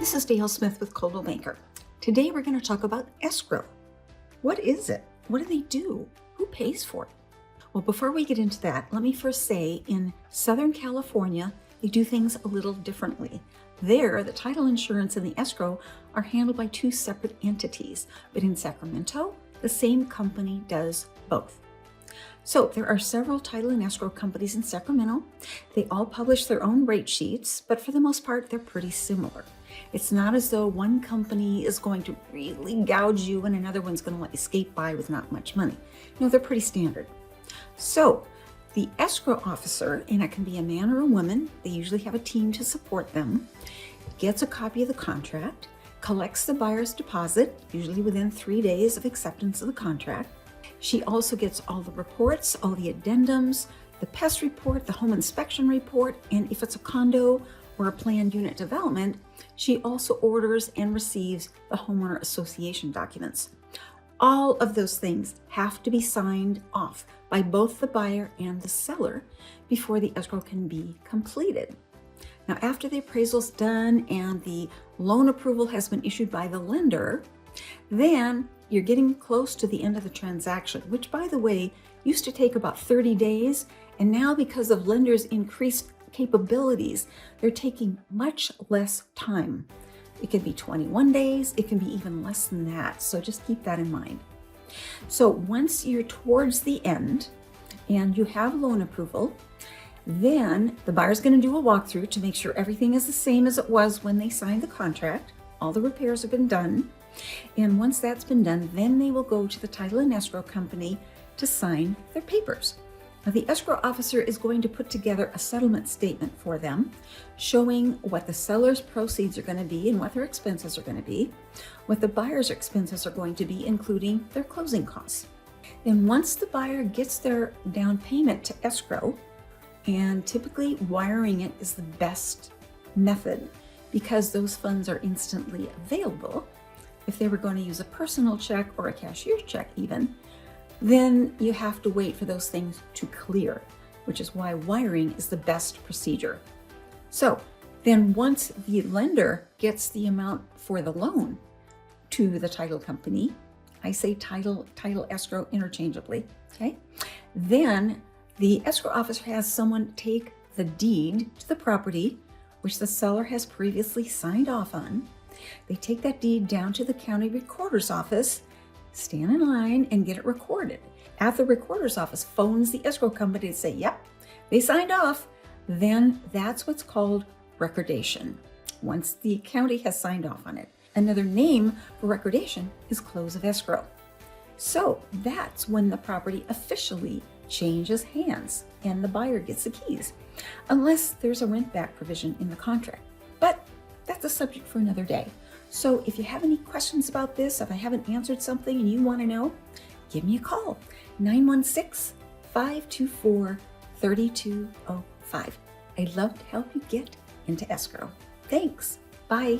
This is Dale Smith with Coldwell Banker. Today we're going to talk about escrow. What is it? What do they do? Who pays for it? Well, before we get into that, let me first say in Southern California, they do things a little differently. There, the title insurance and the escrow are handled by two separate entities, but in Sacramento, the same company does both. So there are several title and escrow companies in Sacramento. They all publish their own rate sheets, but for the most part, they're pretty similar. It's not as though one company is going to really gouge you and another one's going to let you skate by with not much money. No, they're pretty standard. So the escrow officer, and it can be a man or a woman, they usually have a team to support them, gets a copy of the contract, collects the buyer's deposit, usually within 3 days of acceptance of the contract. She also gets all the reports, all the addendums, the pest report, the home inspection report, and if it's a condo or a planned unit development, she also orders and receives the homeowner association documents. All of those things have to be signed off by both the buyer and the seller before the escrow can be completed. Now, after the appraisal's done and the loan approval has been issued by the lender, then you're getting close to the end of the transaction, which, by the way, used to take about 30 days. And now, because of lenders' increased capabilities, they're taking much less time. It can be 21 days, it can be even less than that. So just keep that in mind. So once you're towards the end and you have loan approval, then the buyer's going to do a walkthrough to make sure everything is the same as it was when they signed the contract. All the repairs have been done. And once that's been done, then they will go to the title and escrow company to sign their papers. Now, the escrow officer is going to put together a settlement statement for them, showing what the seller's proceeds are going to be and what their expenses are going to be, what the buyer's expenses are going to be, including their closing costs. Then once the buyer gets their down payment to escrow, and typically wiring it is the best method because those funds are instantly available. If they were going to use a personal check or a cashier's check even, then you have to wait for those things to clear, which is why wiring is the best procedure. So then once the lender gets the amount for the loan to the title company, I say title, escrow interchangeably, okay? Then the escrow officer has someone take the deed to the property, which the seller has previously signed off on. They take that deed down to the county recorder's office, stand in line, and get it recorded. After the recorder's office phones the escrow company to say, yep, they signed off, then that's what's called recordation, once the county has signed off on it. Another name for recordation is close of escrow. So that's when the property officially changes hands and the buyer gets the keys, unless there's a rent back provision in the contract. But that's a subject for another day. So if you have any questions about this, if I haven't answered something and you want to know, give me a call, 916-524-3205. I'd love to help you get into escrow. Thanks. Bye.